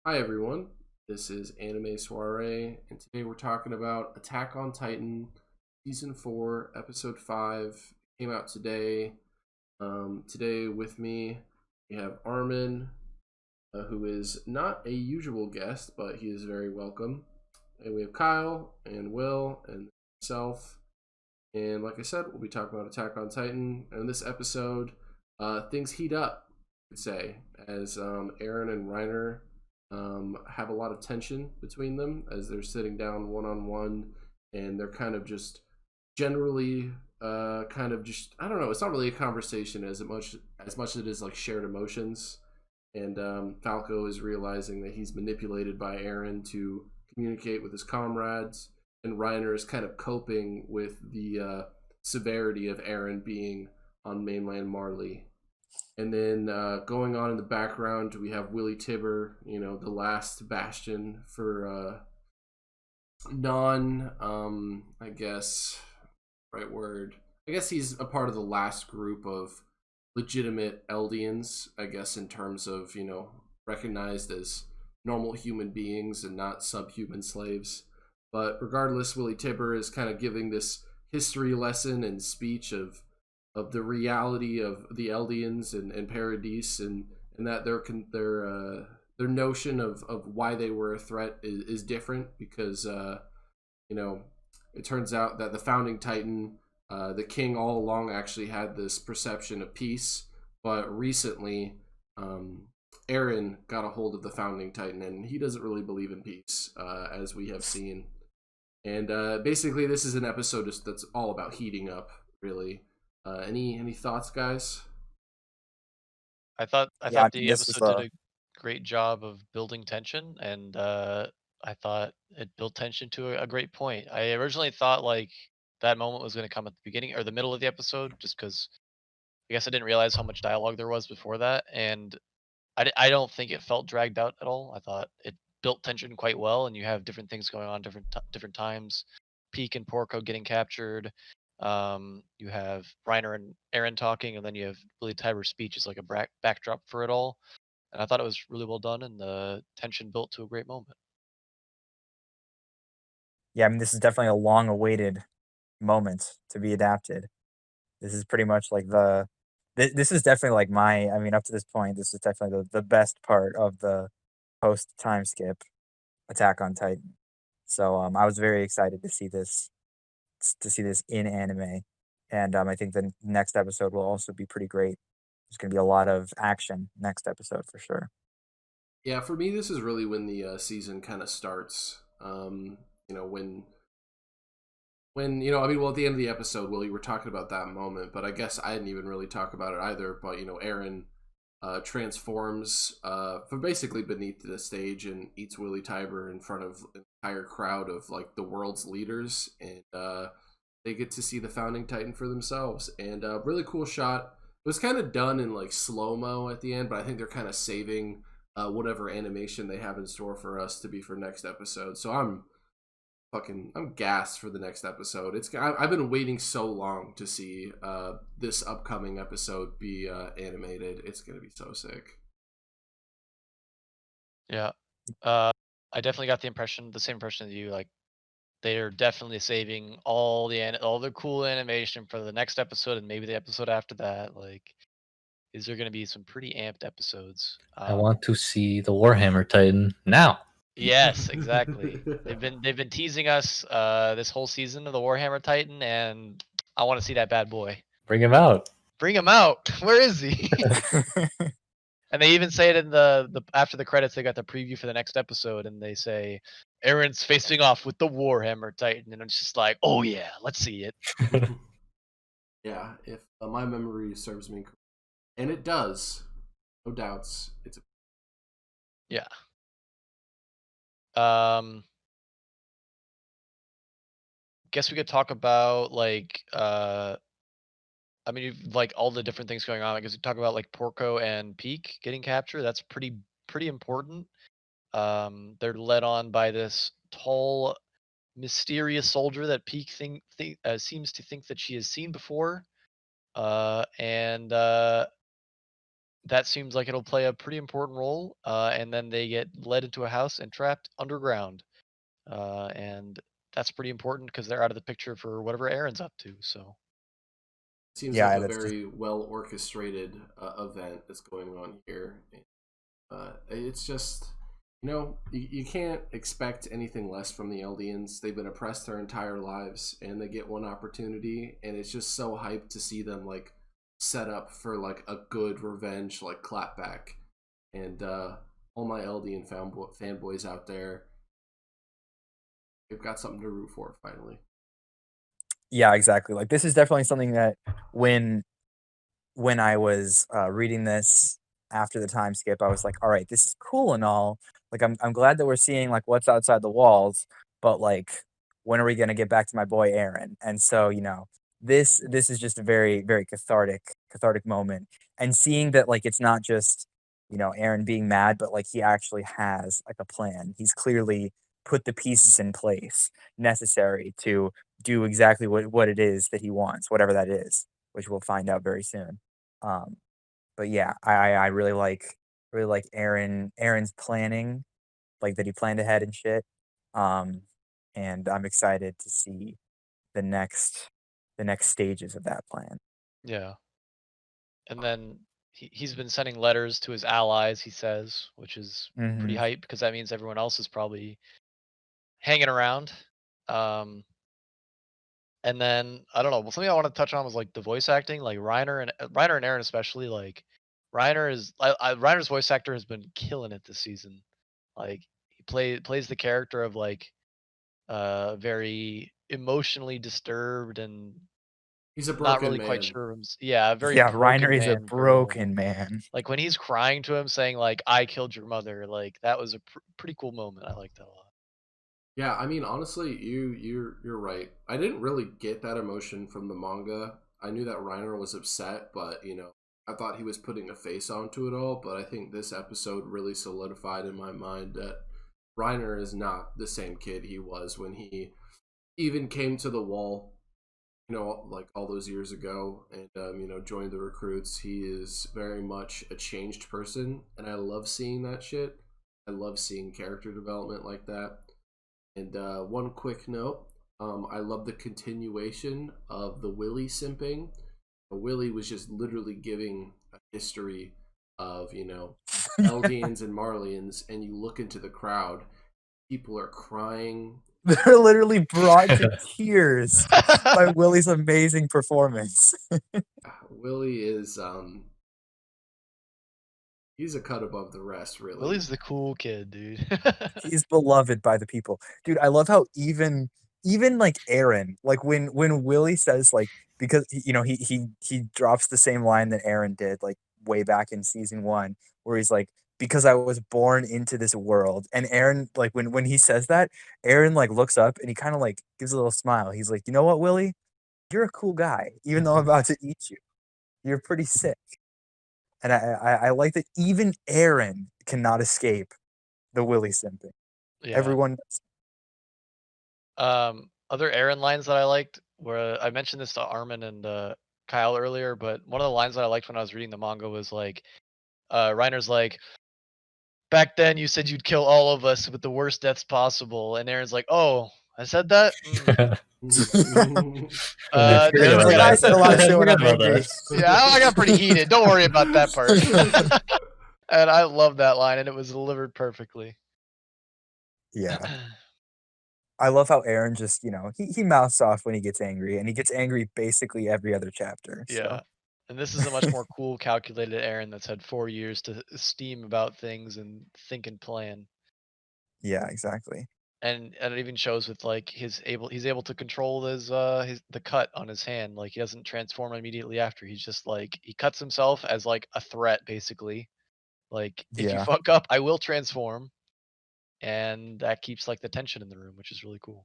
Hi everyone, this is Anime Soirée, and today we're talking about Attack on Titan, Season 4, Episode 5. Came out today. Today with me, we have Armin, who is not a usual guest, but he is very welcome. And we have Kyle, and Will, and myself. And like I said, we'll be talking about Attack on Titan. And in this episode, things heat up, I could say, as Eren and Reiner have a lot of tension between them as they're sitting down one on one, and they're kind of just generally kind of just I don't know. It's not really a conversation as much as it is like shared emotions. And Falco is realizing that he's manipulated by Eren to communicate with his comrades, and Reiner is kind of coping with the severity of Eren being on mainland Marley. And then going on in the background, we have Willy Tibber, the last bastion for I guess, right word. I guess he's a part of the last group of legitimate Eldians, I guess, in terms of, recognized as normal human beings and not subhuman slaves. But regardless, Willy Tibber is kind of giving this history lesson and speech of the reality of the Eldians and Paradise, and that their notion of why they were a threat is different because you know it turns out that the founding Titan, the king all along actually had this perception of peace, but recently Eren got a hold of the founding Titan and he doesn't really believe in peace, as we have seen. And basically, this is an episode that's all about heating up, really. Any thoughts, guys? I Yeah, I thought mean, the this is episode did the a great job of building tension, and I thought it built tension to a great point. I originally thought like that moment was going to come at the beginning or the middle of the episode, just because I guess I didn't realize how much dialogue there was before that, and I don't think it felt dragged out at all. I thought it built tension quite well, and you have different things going on different times. Peak and Porco getting captured. You have Reiner and Aaron talking, and then you have Billy Tiber's speech as like a backdrop for it all. And I thought it was really well done, and the tension built to a great moment. yeah, I mean, this is definitely a long-awaited moment to be adapted. This is pretty much like this is definitely like I mean, up to this point, this is definitely the best part of the post time skip Attack on Titan. So I was very excited to see this in anime, and I think the next episode will also be pretty great. There's going to be a lot of action next episode for sure. Yeah, for me, this is really when the season kind of starts. You know, when I mean, well, at the end of the episode, Will, you were talking about that moment, but I guess I didn't even really talk about it either. But Aaron transforms from basically beneath the stage and eats Willy Tiber in front of an entire crowd of like the world's leaders, and they get to see the founding Titan for themselves. And really cool shot. It was kind of done in like slow mo at the end, but I think they're kind of saving whatever animation they have in store for us to be for next episode. So I'm gassed for the next episode. I've been waiting so long to see this upcoming episode be animated. It's gonna be so sick. Yeah, I definitely got the same impression as you. Like they're definitely saving all the cool animation for the next episode and maybe the episode after that. Like these are going to be some pretty amped episodes. I want to see the Warhammer Titan now. Yes, exactly. They've been teasing us this whole season of the Warhammer Titan, and I want to see that bad boy. Bring him out. Bring him out. Where is he? And they even say it in the after the credits. They got the preview for the next episode, and they say Aaron's facing off with the Warhammer Titan, and it's just like, oh yeah, let's see it. Yeah, if my memory serves me, and it does, no doubts. Yeah. Um, guess we could talk about like I mean, you've like all the different things going on. I guess we talk about like Porco and Peak getting captured. That's pretty important. They're led on by this tall, mysterious soldier that Peak seems to think that she has seen before. And that seems like it'll play a pretty important role. And then they get led into a house and trapped underground. And that's pretty important because they're out of the picture for whatever Aaron's up to. So Seems like Yeah, a that's just very well orchestrated event that's going on here. It's just, you can't expect anything less from the Eldians. They've been oppressed their entire lives, and they get one opportunity, and it's just so hyped to see them like set up for like a good revenge, like clapback. And all my Eldian fanboys out there, they've got something to root for finally. yeah, exactly. Like this is definitely something that when I was reading this after the time skip, I was like, all right, this is cool and all. Like I'm glad that we're seeing like what's outside the walls, but like when are we gonna get back to my boy Aaron? And so, this is just a very, very cathartic moment. And seeing that like it's not just, Aaron being mad, but like he actually has like a plan. He's clearly put the pieces in place necessary to do exactly what it is that he wants, whatever that is, which we'll find out very soon. Um, but yeah, I really like Aaron's planning, like that he planned ahead and shit. Um, and I'm excited to see the next the next stages of that plan. yeah. And then he's been sending letters to his allies, he says, which is pretty Hmm. hype because that means everyone else is probably hanging around. Um, and then I don't know. Well, something I want to touch on was like the voice acting, like Reiner and Aaron especially. Like Reiner's voice actor has been killing it this season. Like he plays the character of like very emotionally disturbed and He's a not broken really quite man. sure. Yeah, a very Yeah, Reiner broken is a man for a role. broken man. Like when he's crying to him, saying like "I killed your mother," like that was a pretty cool moment. I liked that a lot. Yeah, I mean, honestly, you're right. I didn't really get that emotion from the manga. I knew that Reiner was upset, but I thought he was putting a face onto it all. But I think this episode really solidified in my mind that Reiner is not the same kid he was when he even came to the wall. Like all those years ago, and joined the recruits. He is very much a changed person, and I love seeing that shit. I love seeing character development like that. And one quick note, I love the continuation of the Willy simping. Willy was just literally giving a history of, Eldians and Marlians, and you look into the crowd, people are crying. They're literally brought to tears by Willie's amazing performance. Willy is, he's a cut above the rest, really. Willie's the cool kid, dude. He's beloved by the people. Dude, I love how even like Aaron, like when Willie says like because he drops the same line that Aaron did like way back in season 1 where he's like because I was born into this world. And Aaron like when he says that, Aaron like looks up and he kind of like gives a little smile. He's like, "You know what, Willie? You're a cool guy even though I'm about to eat you. You're pretty sick." And I like that even Aaron cannot escape the Willie simping. Yeah. Everyone Other Aaron lines that I liked were I mentioned this to Armin and Kyle earlier, but one of the lines that I liked when I was reading the manga was like, Reiner's like, "Back then you said you'd kill all of us with the worst deaths possible," and Aaron's like, "Oh, I said that." I forgot Didn't about forget I it. said a lot of I shit when forgot I'm about angry. that. Yeah, I got pretty heated. Don't worry about that part. And I love that line, and it was delivered perfectly. Yeah. I love how Aaron just, he mouths off when he gets angry, and he gets angry basically every other chapter. Yeah. And this is a much more cool, calculated Aaron that's had 4 years to steam about things and think and plan. Yeah, exactly. And it even shows with like he's able to control his the cut on his hand. Like he doesn't transform immediately after. He's just like he cuts himself as like a threat basically. Like if you Yeah. fuck up, I will transform. And that keeps like the tension in the room, which is really cool.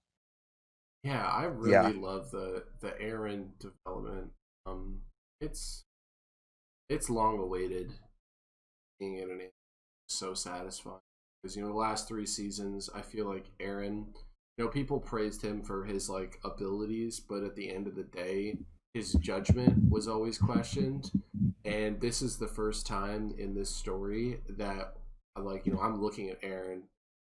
Yeah, I Yeah. really love the Aaron development. Um, it's long awaited. Being in an anime is so satisfying because the last 3 seasons, I feel like Aaron. People praised him for his like abilities, but at the end of the day, his judgment was always questioned, and this is the first time in this story that I'm looking at Aaron,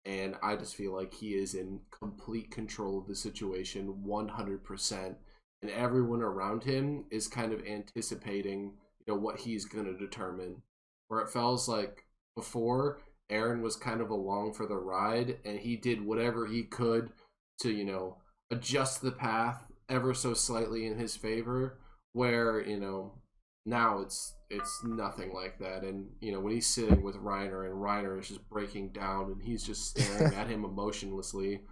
and I just feel like he is in complete control of the situation 100%, and everyone around him is kind of anticipating what he's going to determine, where it feels like before Aaron was kind of along for the ride, and he did whatever he could to adjust the path ever so slightly in his favor, where now it's nothing like that. And when he's sitting with Reiner, and Reiner is just breaking down, and he's just staring at him emotionlessly,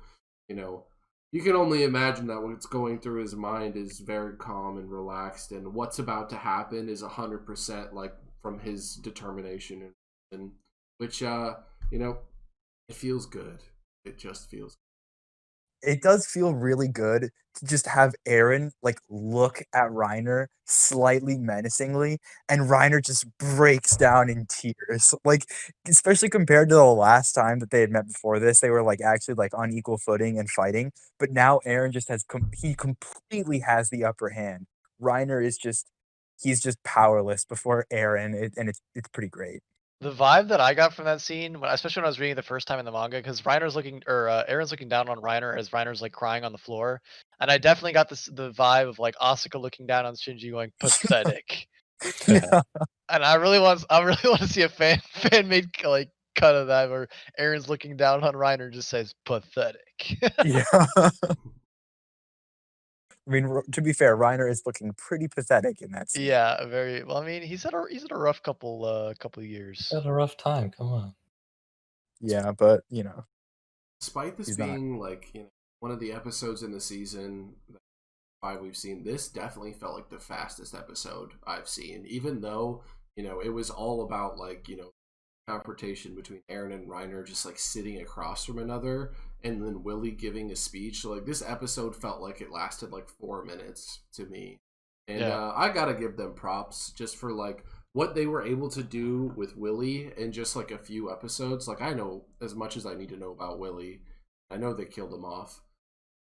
you can only imagine that what's going through his mind is very calm and relaxed, and what's about to happen is 100% like from his determination, and which it feels good. It just feels It does feel really good to just have Aaron, like, look at Reiner slightly menacingly, and Reiner just breaks down in tears. Like, especially compared to the last time that they had met before this, they were, like, actually, like, on equal footing and fighting, but now Aaron just has he completely has the upper hand. Reiner is just he's just powerless before Aaron, and it's pretty great. The vibe that I got from that scene, especially when I was reading the first time in the manga, because Aaron's looking down on Reiner as Reiner's like crying on the floor, and I definitely got the vibe of like Asuka looking down on Shinji, going pathetic. Yeah, And I really want to see a fan made like cut of that where Aaron's looking down on Reiner and just says pathetic. yeah. I mean, to be fair, Reiner is looking pretty pathetic in that scene. Yeah, very well. I mean, he's had a rough couple years. Had a rough time. Come on. Yeah, but, despite this he's not. being one of the episodes in the season five we've seen, this definitely felt like the fastest episode I've seen, even though it was all about confrontation between Aaron and Reiner just like sitting across from another, and then Willy giving a speech. So, like, this episode felt like it lasted like 4 minutes to me, and Yeah. I gotta give them props just for like what they were able to do with Willy in just like a few episodes. Like, I know as much as I need to know about Willy. I know they killed him off at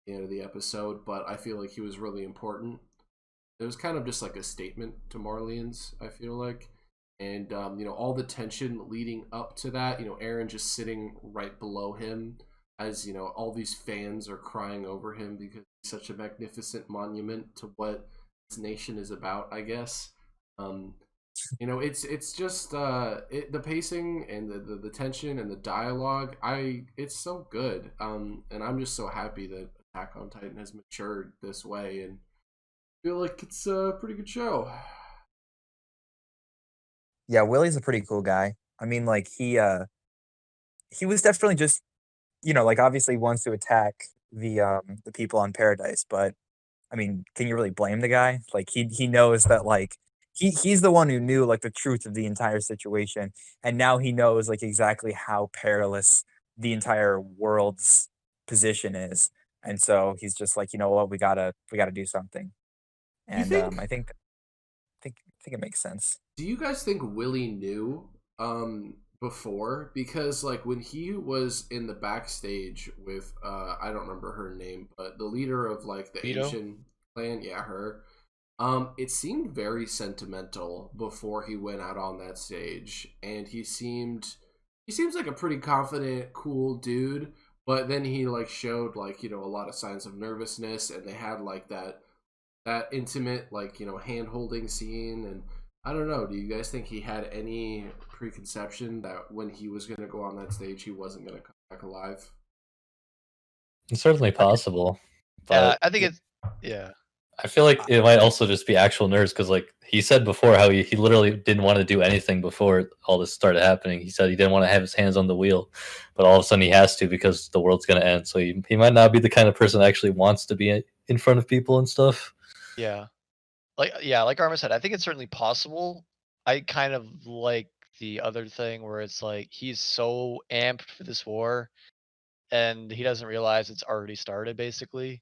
the end of the episode, but I feel like he was really important. It was kind of just like a statement to Marlians, I feel like. And all the tension leading up to that, Aaron just sitting right below him as all these fans are crying over him because he's such a magnificent monument to what this nation is about, I guess. um it's just the pacing and the tension and the dialogue, it's so good. And I'm just so happy that Attack on Titan has matured this way, and feel like it's a pretty good show. Yeah, Willie's a pretty cool guy. I mean, like, he was definitely just, like, obviously wants to attack the people on Paradise, but, I mean, can you really blame the guy? Like, he knows that, like, he's the one who knew, like, the truth of the entire situation, and now he knows, like, exactly how perilous the entire world's position is, and so he's just like, "You know what? We gotta do something." You And, think? I think it makes sense. Do you guys think Willie knew before? Because like when he was in the backstage with I don't remember her name, but the leader of like the Vito? Asian clan, yeah, her. It seemed very sentimental before he went out on that stage, and he seems like a pretty confident, cool dude. But then he like showed like a lot of signs of nervousness, and they had like that intimate like hand holding scene. And I don't know, do you guys think he had any preconception that when he was going to go on that stage he wasn't going to come back alive? It's certainly possible, Yeah, but I think Yeah, it's yeah. I feel like it might also just be actual nerves because, like he said before, how he literally didn't want to do anything before all this started happening. He said he didn't want to have his hands on the wheel, but all of a sudden he has to because the world's going to end. So he might not be the kind of person that actually wants to be in front of people and stuff. Yeah. Like Arma said, I think it's certainly possible. I kind of like the other thing where it's like he's so amped for this war and he doesn't realize it's already started basically.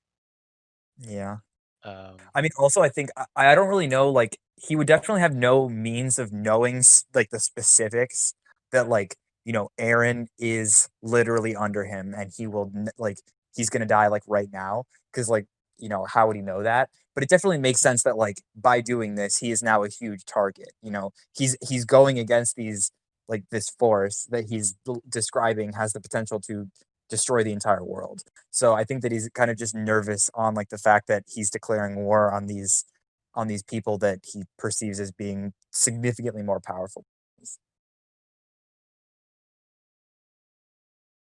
yeah. Um I mean, also, I think I don't really know, like, he would definitely have no means of knowing, like, the specifics that, like, Aaron is literally under him and he will, like, he's gonna die, like, right now. Because, like, how would he know that? But it definitely makes sense that like by doing this, he is now a huge target. He's going against these like this force that he's describing has the potential to destroy the entire world. So I think that he's kind of just nervous on like the fact that he's declaring war on these people that he perceives as being significantly more powerful.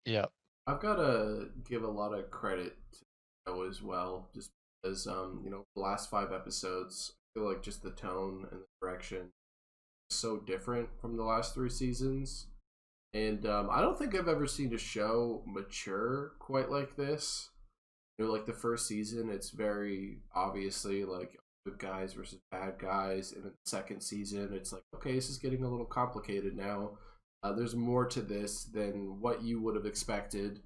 Yeah. I've got to give a lot of credit to the show as well, just because the last 5 episodes, I feel like just the tone and the direction is so different from the last 3 seasons. And I don't think I've ever seen a show mature quite like this. Like the first season, it's very obviously like good guys versus bad guys. And then the second season, it's like, okay, this is getting a little complicated now. There's more to this than what you would have expected.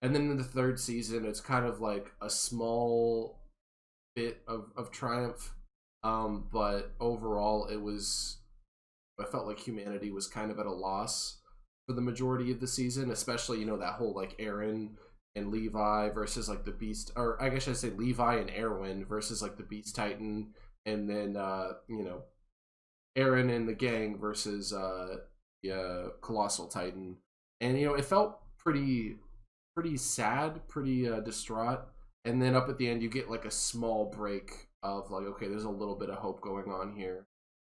And then in the third season, it's kind of like a small bit of triumph. But overall, I felt like humanity was kind of at a loss for the majority of the season, especially, that whole like Aaron and Levi versus like the Beast, or I guess I should say Levi and Erwin versus like the Beast Titan, and then, Aaron and the gang versus the Colossal Titan. And, it felt pretty sad, pretty distraught. And then up at the end, you get like a small break of like, okay, there's a little bit of hope going on here.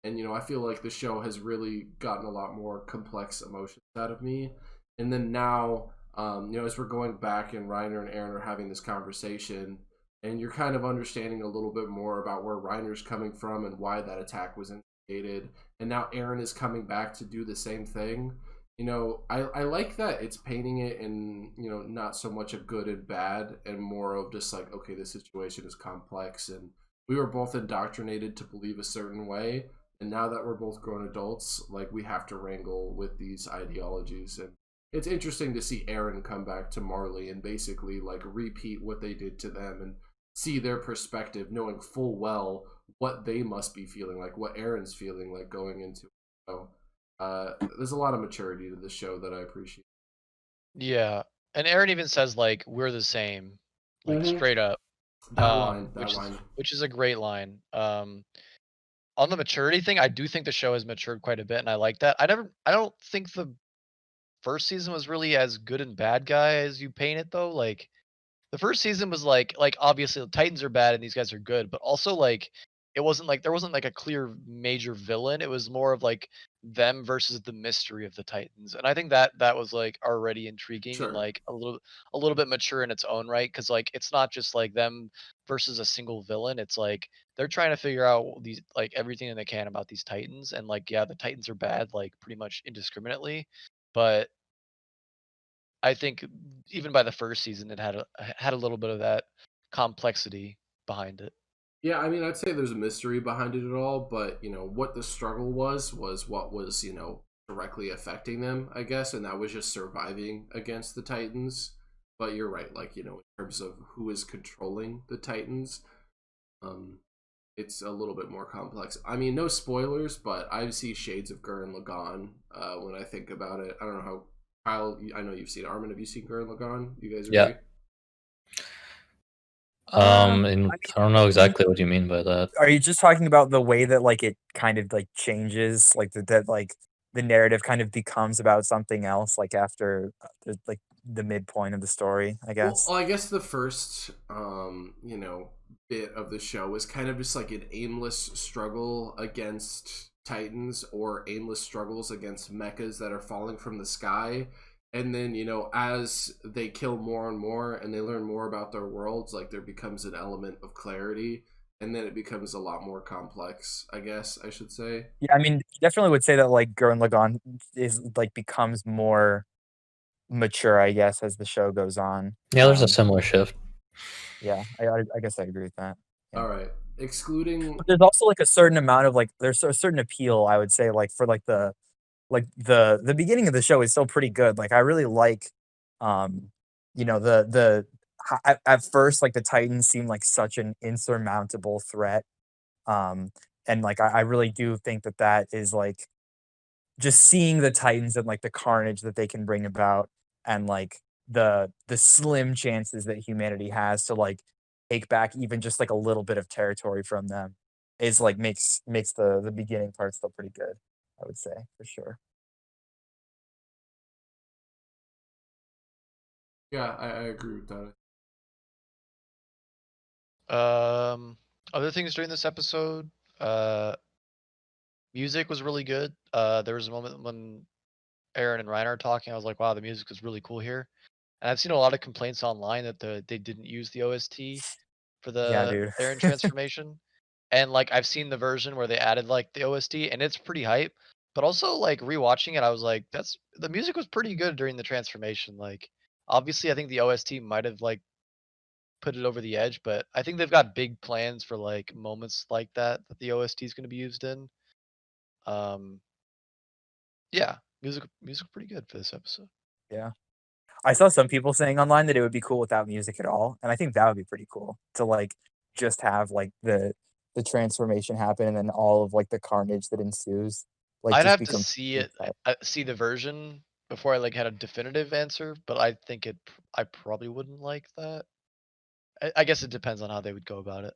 And, I feel like the show has really gotten a lot more complex emotions out of me. And then now, as we're going back and Reiner and Aaron are having this conversation, and you're kind of understanding a little bit more about where Reiner's coming from and why that attack was instigated. And now Aaron is coming back to do the same thing. I like that it's painting it in, not so much of good and bad and more of just like, okay, this situation is complex and we were both indoctrinated to believe a certain way. And now that we're both grown adults, like we have to wrangle with these ideologies. And it's interesting to see Aaron come back to Marley and basically like repeat what they did to them and see their perspective, knowing full well what they must be feeling like, what Aaron's feeling like going into it. So there's a lot of maturity to the show that I appreciate. Yeah. And Aaron even says like we're the same, like Mhm. straight up. That line. Which is a great line. On the maturity thing, I do think the show has matured quite a bit, and I like that. I don't think the first season was really as good and bad guy as you paint it though. Like the first season was like obviously the Titans are bad and these guys are good, but also like it wasn't like there wasn't like a clear major villain. It was more of like them versus the mystery of the Titans. And I think that was like already intriguing and Sure. like a little bit mature in its own right cuz like it's not just like them versus a single villain. It's like they're trying to figure out these like everything that they can about these Titans and like yeah, the Titans are bad like pretty much indiscriminately, but I think even by the first season, it had a little bit of that complexity behind it. Yeah, I mean, I'd say there's a mystery behind it all, but what the struggle was what was directly affecting them, I guess, and that was just surviving against the Titans. But you're right, like in terms of who is controlling the Titans, um, it's a little bit more complex. I mean, no spoilers, but I see shades of Gurren Lagann when I think about it. I don't know how Kyle. I know you've seen Armin. Have you seen Gurren Lagann? You guys agree? Yeah. And I don't know exactly what you mean by that. Are you just talking about the way that like it kind of like changes, like that like the narrative kind of becomes about something else, like after like the midpoint of the story, I Well, guess. I guess the first, bit of the show is kind of just like an aimless struggle against Titans or aimless struggles against mechas that are falling from the sky. And then, as they kill more and more and they learn more about their worlds, like there becomes an element of clarity. And then it becomes a lot more complex, I guess I should say. Yeah, I mean, definitely would say that like Gurren Lagann is like becomes more mature, I guess, as the show goes on. Yeah, there's a similar shift. Yeah, I guess I agree with that. Yeah. All right. Excluding. But there's also like a certain amount of like there's a certain appeal, I would say, like for like the beginning of the show is still pretty good. Like I really like, the at first like the Titans seem like such an insurmountable threat, and like I really do think that that is like just seeing the Titans and like the carnage that they can bring about, and like the slim chances that humanity has to like take back even just like a little bit of territory from them is like makes the beginning part still pretty good, I would say, for sure. Yeah, I agree with that. Other things during this episode, music was really good. There was a moment when Aaron and Reiner are talking. I was like, wow, the music is really cool here. And I've seen a lot of complaints online that they didn't use the OST for Yeah, the dude. Aaron transformation. And like I've seen the version where they added like the OST and it's pretty hype. But also like rewatching it, I was like, that's the music was pretty good during the transformation. Like obviously I think the OST might have like put it over the edge, but I think they've got big plans for like moments like that the OST is going to be used in. Um, yeah, music pretty good for this episode. Yeah. I saw some people saying online that it would be cool without music at all, and I think that would be pretty cool to, like, just have, like, the transformation happen and then all of, like, the carnage that ensues, like, I'd just have to become see it, see the version before I like had a definitive answer, but I think I probably wouldn't like that. I guess it depends on how they would go about it.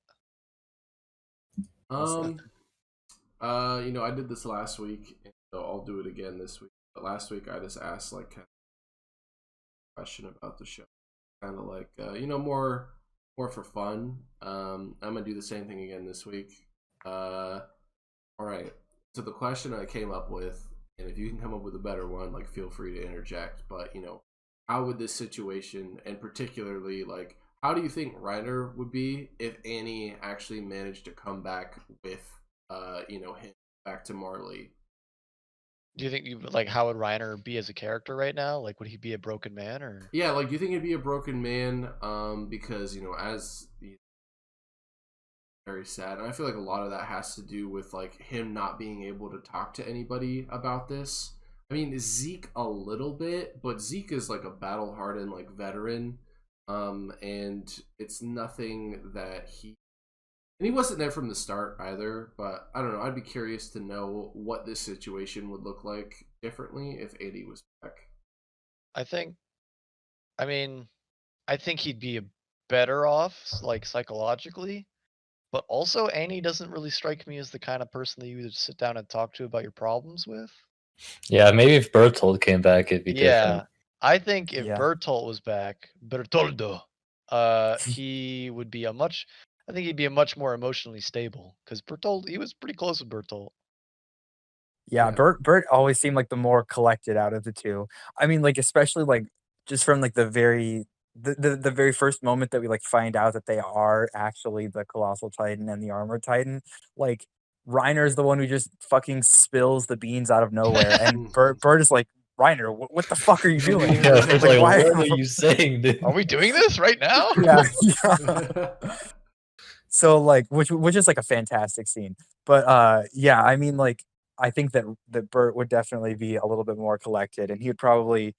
We'll see. I did this last week, and so I'll do it again this week. But last week I just asked like kind of a question about the show, kind of like more for fun. I'm gonna do the same thing again this week. All right. So the question I came up with, and if you can come up with a better one, like feel free to interject. But how would this situation, and particularly like, how do you think Reiner would be if Annie actually managed to come back with, him back to Marley? Do you think like how would Reiner be as a character right now? Like would he be a broken man or? Yeah, like, do you think he'd be a broken man? Because as very sad, and I feel like a lot of that has to do with like him not being able to talk to anybody about this. I mean, Zeke a little bit, but Zeke is like a battle hardened like veteran, and it's nothing that he wasn't there from the start either. But I don't know. I'd be curious to know what this situation would look like differently if Andy was back. I think, I mean, I think he'd be better off like psychologically, but also Annie doesn't really strike me as the kind of person that you would sit down and talk to about your problems with. Yeah, maybe if Bertold came back, it'd be different. Yeah, I think if Yeah. Bertolt was back, Bertoldo, he would be I think he'd be a much more emotionally stable because Bertolt, he was pretty close with Bertolt. Yeah, Yeah. Bert always seemed like the more collected out of the 2. I mean, like, especially, like, just from, like, the very first moment that we, like, find out that they are actually the Colossal Titan and the Armored Titan, like, Reiner's the one who just fucking spills the beans out of nowhere, and Bert is like, "Reiner, what the fuck are you doing?" Yeah, it's like, why what are you saying, dude? Are we doing this right now? Yeah, yeah. So, like, which is, like, a fantastic scene. But, yeah, I mean, like, I think that Bert would definitely be a little bit more collected, and he would probably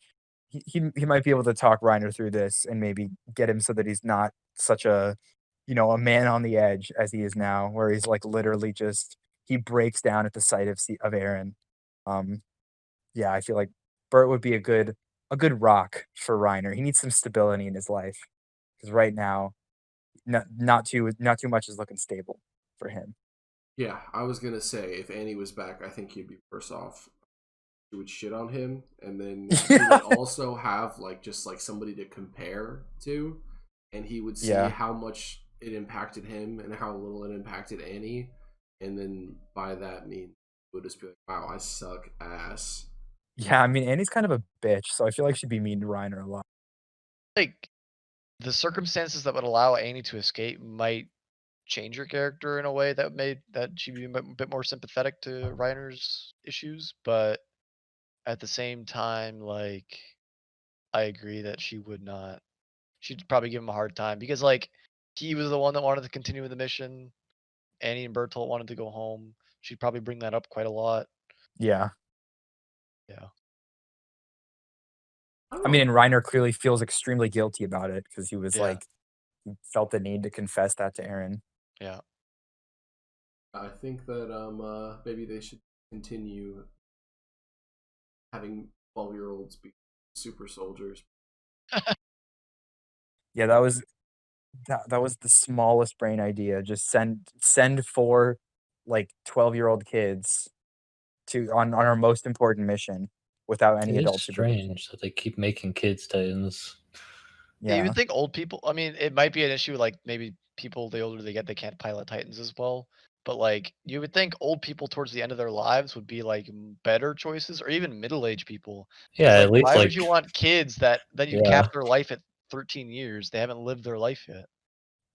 he might be able to talk Reiner through this and maybe get him so that he's not such a man on the edge as he is now, where he's, like, literally just he breaks down at the sight of Aaron. Um, yeah, I feel like Bert would be a good rock for Reiner. He needs some stability in his life because right now not too much is looking stable for him. Yeah, I was gonna say if Annie was back, I think he'd be worse off. He would shit on him, and then he would also have like just like somebody to compare to, and he would see Yeah. how much it impacted him and how little it impacted Annie, and then by that means he would just be like, "Wow, I suck ass." Yeah, I mean, Annie's kind of a bitch, so I feel like she'd be mean to Reiner a lot. Like the circumstances that would allow Annie to escape might change her character in a way that made that she'd be a bit more sympathetic to Reiner's issues, but at the same time, like I agree that she would not. She'd probably give him a hard time because like he was the one that wanted to continue with the mission. Annie and Bertolt wanted to go home. She'd probably bring that up quite a lot. Yeah. Yeah. I I don't mean, know. and Reiner clearly feels extremely guilty about it because he was Yeah. like he felt the need to confess that to Aaron. Yeah. I think that maybe they should continue having 12-year-olds be super soldiers. Yeah, That was the smallest brain idea. Just send 4 like 12-year-old kids to on our most important mission without any It is adult supervision. strange that they keep making kids Titans. You Yeah. would think old people. I mean, it might be an issue. Like maybe people, the older they get, they can't pilot Titans as well. But like, you would think old people towards the end of their lives would be like better choices, or even middle-aged people. Yeah, Like, at least why like would you want kids that then you yeah. cap their life at 13 years? They haven't lived their life yet.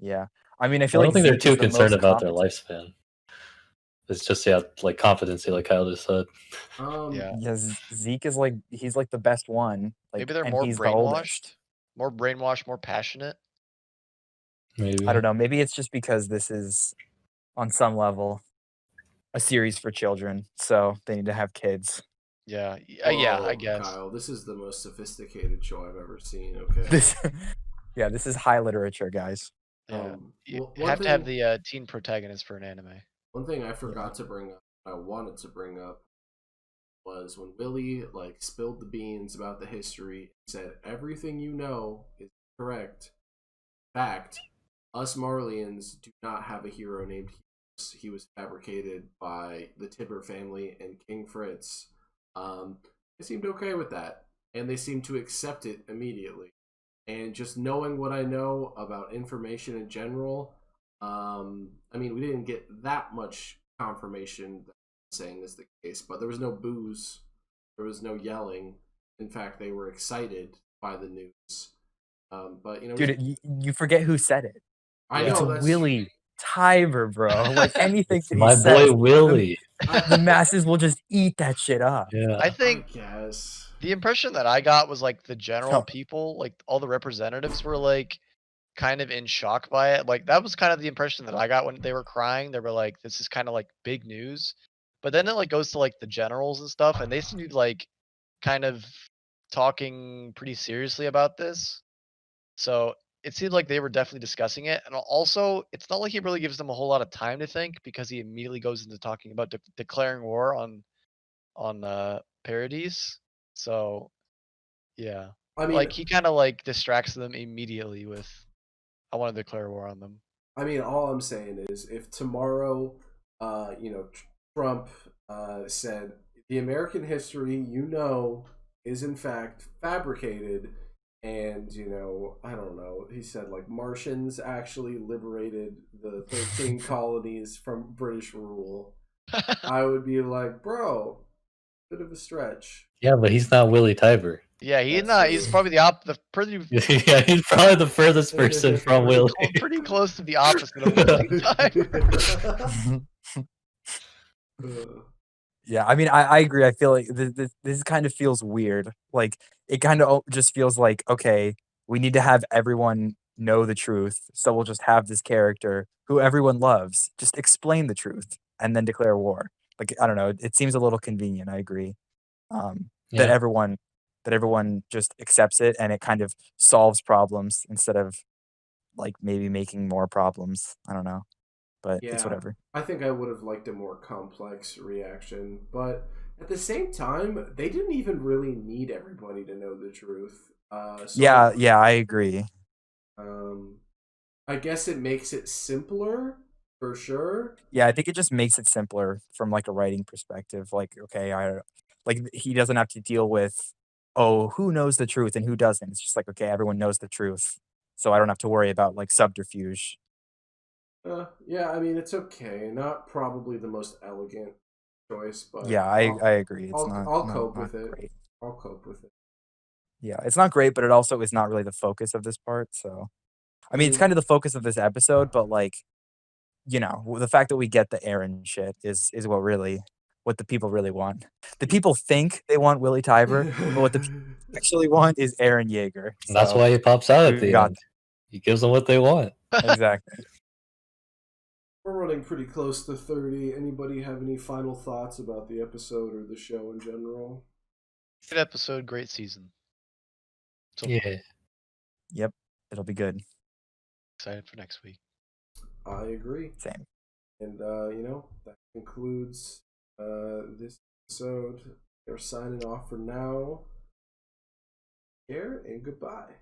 Yeah. I mean, I I feel don't like think they're Zeke too is the concerned most about their competent. lifespan. It's just like competency, like Kyle just said. Yeah. Yes, Zeke is like he's like the best one. Like, Maybe they're and more he's the oldest. brainwashed, more passionate. Maybe. I don't know. Maybe it's just because this is on some level a series for children, so they need to have kids. Yeah. Yeah, I Whoa, guess. Kyle, this is the most sophisticated show I've ever seen. Okay. This, yeah, this is high literature, guys. Yeah. You One have to have thing, the teen protagonist for an anime. one thing I forgot to bring up, I wanted to bring up, was when Willy like spilled the beans about the history, said everything you know is correct. Fact, us Marlians do not have a hero named Hughes. He was fabricated by the Tibber family and King Fritz. They seemed okay with that, and they seemed to accept it immediately. And just knowing what I know about information in general, I mean, we didn't get that much confirmation that I'm saying is the case, but there was no booze, there was no yelling. In fact, they were excited by the news. But Dude, you forget who said it. I It's know that's Willy Tiber, bro. Like anything It's that he my says, boy Willy. the masses will just eat that shit up. Yeah. I think I guess. the impression that I got was like the general Oh. people, like all the representatives were like kind of in shock by it. Like that was kind of the impression that I got when they were crying. They were like, this is kind of like big news. But then it like goes to like the generals and stuff, and they seem to be like kind of talking pretty seriously about this. So it seemed like they were definitely discussing it. And also, it's not like he really gives them a whole lot of time to think, because he immediately goes into talking about declaring war on parodies. So yeah, I mean, like he kind of like distracts them immediately with, I want to declare war on them. all I'm saying is, if tomorrow, Trump said the American history is in fact fabricated, and I don't know, he said like Martians actually liberated the 13 colonies from British rule, I would be like, bro, bit of a stretch. Yeah, but he's not Willy Tiber. Yeah, he's That's not. true. He's probably the pretty Yeah, he's probably the furthest person from Willy. pretty close to the opposite of Willy Tiber. Yeah, I mean, I agree. I feel like this kind of feels weird. Like, it kind of just feels like, okay, we need to have everyone know the truth, so we'll just have this character who everyone loves just explain the truth and then declare war. Like, I don't know, it seems a little convenient. I agree. That Yeah. everyone just accepts it and it kind of solves problems instead of like maybe making more problems. I don't know, but it's Yeah, whatever. I think I would have liked a more complex reaction, but at the same time, they didn't even really need everybody to know the truth. Yeah, I agree. I guess it makes it simpler for sure. Yeah, I think it just makes it simpler from like a writing perspective. Like, okay, he doesn't have to deal with, oh, who knows the truth and who doesn't. It's just like, okay, everyone knows the truth, so I don't have to worry about like subterfuge. Yeah, I mean, it's okay. Not probably the most elegant choice, but Yeah, I agree. It's I'll cope with it. great. I'll cope with it. Yeah, it's not great, but it also is not really the focus of this part. So, I mean, it's kind of the focus of this episode, but like, the fact that we get the Aaron shit is what the people really want. The people think they want Willy Tiber, but what the people actually want is Aaron Yeager. And that's So, why he pops out at we the got end. He gives them what they want. exactly. We're running pretty close to 30. Anybody have any final thoughts about the episode or the show in general? Good episode, great season. So Yeah. Yep, it'll be good. excited for next week. I agree. Same. And, that concludes this episode. We're signing off for now. Here and goodbye.